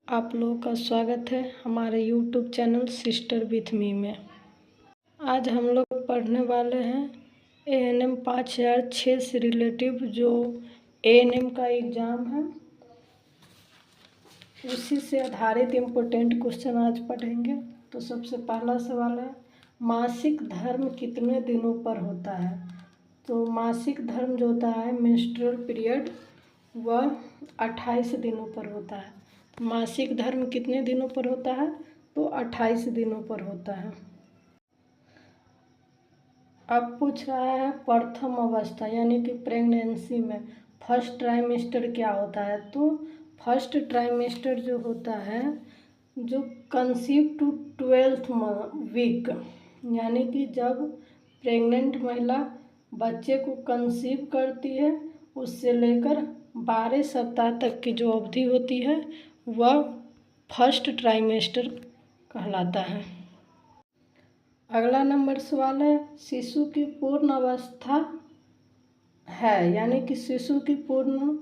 आप लोगों का स्वागत है हमारे YouTube channel sister with me में। आज हम लोग पढ़ने वाले हैं ANM 5006 से रिलेटिव जो ANM का एग्ज़ाम है उसी से आधारित इम्पोर्टेंट क्वेश्चन आज पढ़ेंगे। तो सबसे पहला सवाल है, मासिक धर्म कितने दिनों पर होता है? तो मासिक धर्म जो होता है मेंस्ट्रुअल पीरियड वह 28 दिनों पर होता है। मासिक धर्म कितने दिनों पर होता है? तो 28 दिनों पर होता है। अब पूछ रहा है प्रथम अवस्था यानी कि प्रेगनेंसी में फर्स्ट ट्राइमेस्टर क्या होता है? तो फर्स्ट ट्राइमेस्टर जो होता है जो कंसीव टू 12th वीक यानी कि जब प्रेग्नेंट महिला बच्चे को कंसीव करती है उससे लेकर 12 सप्ताह तक की जो अवधि होती है वह फर्स्ट ट्राइमेस्टर कहलाता है। अगला नंबर सवाल है, शिशु की पूर्ण अवस्था है यानी कि शिशु की पूर्ण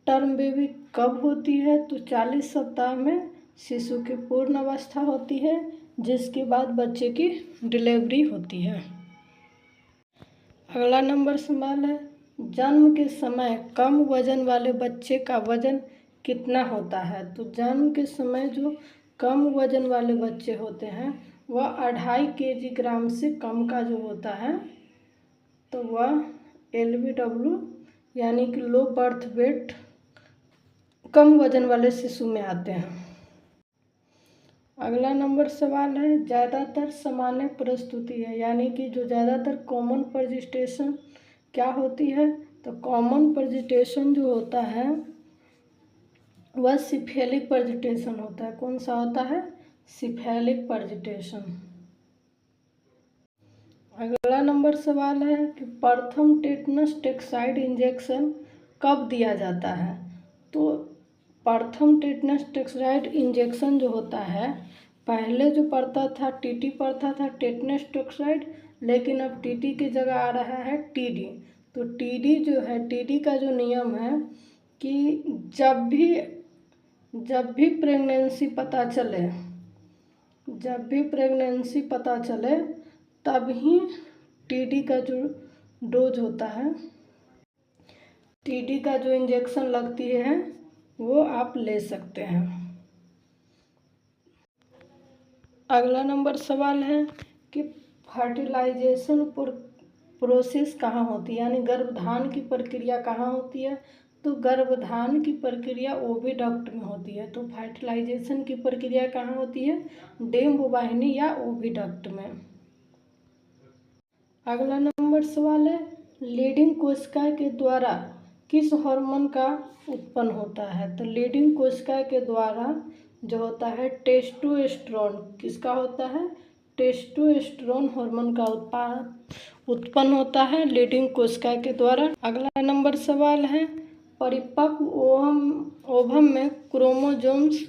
टर्म बेबी कब होती है? तो 40 सप्ताह में शिशु की पूर्ण अवस्था होती है जिसके बाद बच्चे की डिलीवरी होती है। अगला नंबर सवाल है, जन्म के समय कम वजन वाले बच्चे का वजन कितना होता है? तो जन्म के समय जो कम वजन वाले बच्चे होते हैं वह 2.5 kg से कम का जो होता है तो वह LBW यानी कि लो बर्थ वेट कम वजन वाले शिशु में आते हैं। अगला नंबर सवाल है, ज़्यादातर सामान्य प्रस्तुति है यानी कि जो ज़्यादातर कॉमन प्रेजेंटेशन क्या होती है? तो कॉमन प्रेजेंटेशन जो होता है वह सिफेलिक प्रेजेंटेशन होता है। कौन सा होता है? Cephalic presentation. अगला नंबर सवाल है कि प्रथम टेटनस टॉक्साइड इंजेक्शन कब दिया जाता है? तो प्रथम टेटनस टॉक्साइड इंजेक्शन जो होता है पहले जो पड़ता था TT पड़ता था टेटनस टॉक्साइड, लेकिन अब TT की जगह आ रहा है TD। तो TD जो है TD का जो नियम है कि जब भी प्रेगनेंसी पता चले तब ही TD का जो डोज होता है TD का जो इंजेक्शन लगती है वो आप ले सकते हैं। अगला नंबर सवाल है कि फर्टिलाइजेशन प्रोसेस कहाँ होती है यानी गर्भधान की प्रक्रिया कहाँ होती है? तो गर्भधान की प्रक्रिया ओविडक्ट में होती है। तो फर्टिलाइजेशन की प्रक्रिया कहाँ होती है? डिंब वाहिनी या ओविडक्ट में। अगला नंबर सवाल है, लीडिंग कोशिका के द्वारा किस हार्मोन का उत्पन्न होता है? तो लीडिंग कोशिका के द्वारा जो होता है टेस्टोस्टेरोन किसका होता है? टेस्टोस्टेरोन हार्मोन का उत्पन्न होता है लीडिंग कोशिका के द्वारा। अगला नंबर सवाल है, परिपक्व ओवम में क्रोमोसोम्स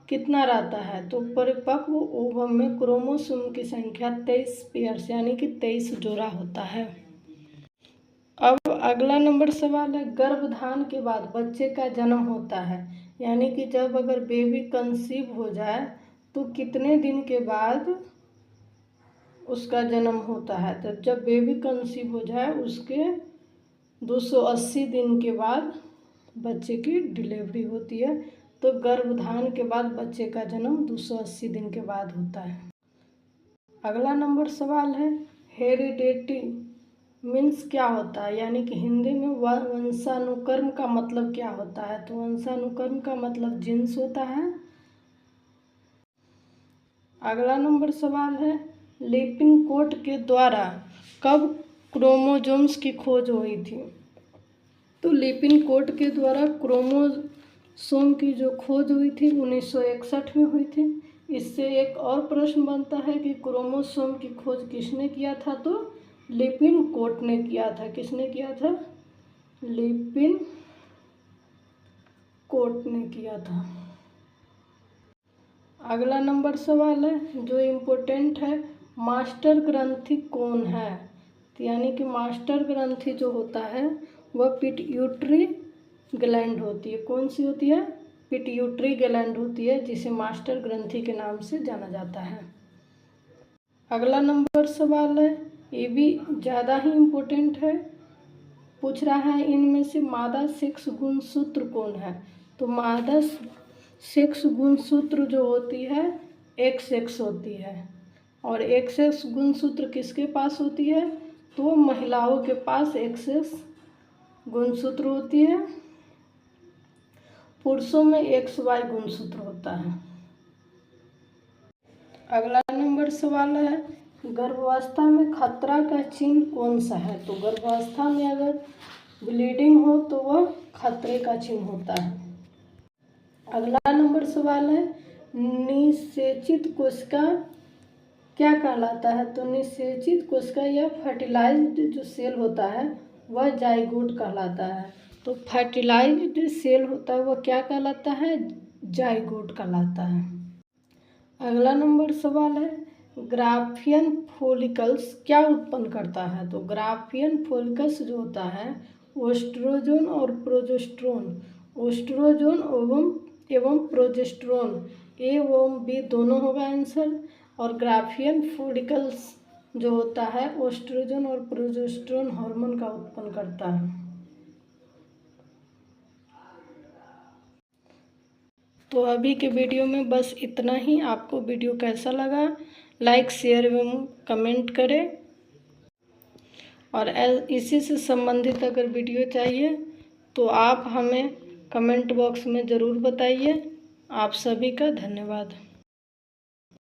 कितना रहता है? तो परिपक्व ओवम में क्रोमोसोम की संख्या 23 पेयर्स यानी कि 23 जोड़ा होता है। अब अगला नंबर सवाल है, गर्भधान के बाद बच्चे का जन्म होता है यानी कि जब अगर बेबी कंसीव हो जाए तो कितने दिन के बाद उसका जन्म होता है? तो जब बेबी कंसीव हो जाए उसके 280 दिन के बाद बच्चे की डिलीवरी होती है। तो गर्भधान के बाद बच्चे का जन्म 280 दिन के बाद होता है। अगला नंबर सवाल है, हेरिडिटी मीन्स क्या होता है यानी कि हिंदी में वंशानुक्रम का मतलब क्या होता है? तो वंशानुक्रम का मतलब जीन्स होता है। अगला नंबर सवाल है, लिपिनकोट के द्वारा कब क्रोमोसोम्स की खोज हुई थी? तो लिपिनकोट के द्वारा क्रोमोसोम की जो खोज हुई थी 1961 में हुई थी। इससे एक और प्रश्न बनता है कि क्रोमोसोम की खोज किसने किया था? तो लिपिनकोट ने किया था। किसने किया था? लिपिनकोट ने किया था। अगला नंबर सवाल है जो इम्पोर्टेंट है, मास्टर ग्रंथि कौन है? तो यानी कि मास्टर ग्रंथि जो होता है वह पिट्यूटरी ग्लैंड होती है। कौन सी होती है? पिट्यूटरी ग्लैंड होती है, जिसे मास्टर ग्रंथि के नाम से जाना जाता है। अगला नंबर सवाल है, ये भी ज़्यादा ही इम्पोर्टेंट है। पूछ रहा है इनमें से मादा सेक्स गुणसूत्र कौन है। तो मादा सेक्स गुणसूत्र जो होती है एक्स एक्स होती है, और एक्स एक्स गुणसूत्र किसके पास होती है, तो महिलाओं के पास एक्स एक्स गुणसूत्र होती है। पुरुषों में एक्स वाई गुणसूत्र होता है। अगला नंबर सवाल है, गर्भावस्था में खतरा का चिन्ह कौन सा है। तो गर्भावस्था में अगर ब्लीडिंग हो तो वह खतरे का चिन्ह होता है। अगला नंबर सवाल है, निषेचित कोशिका क्या कहलाता है। तो निषेचित कोशिका या फर्टिलाइज्ड जो सेल होता है वह जाइगोट कहलाता है। तो फर्टिलाइज्ड सेल होता है वह क्या कहलाता है, जाइगोट कहलाता है। अगला नंबर सवाल है, ग्राफियन फोलिकल्स क्या उत्पन्न करता है। तो ग्राफियन फोलिकल्स जो होता है ओस्ट्रोजन और प्रोजेस्टेरोन, ओस्ट्रोजन एवं प्रोजेस्टेरोन, ए एवं बी दोनों होगा आंसर। और ग्राफियन फोलिकल्स जो होता है ओस्ट्रोजन और प्रोजेस्टेरोन हार्मोन का उत्पन्न करता है। तो अभी के वीडियो में बस इतना ही। आपको वीडियो कैसा लगा लाइक शेयर एवं कमेंट करें, और इसी से संबंधित अगर वीडियो चाहिए तो आप हमें कमेंट बॉक्स में ज़रूर बताइए। आप सभी का धन्यवाद।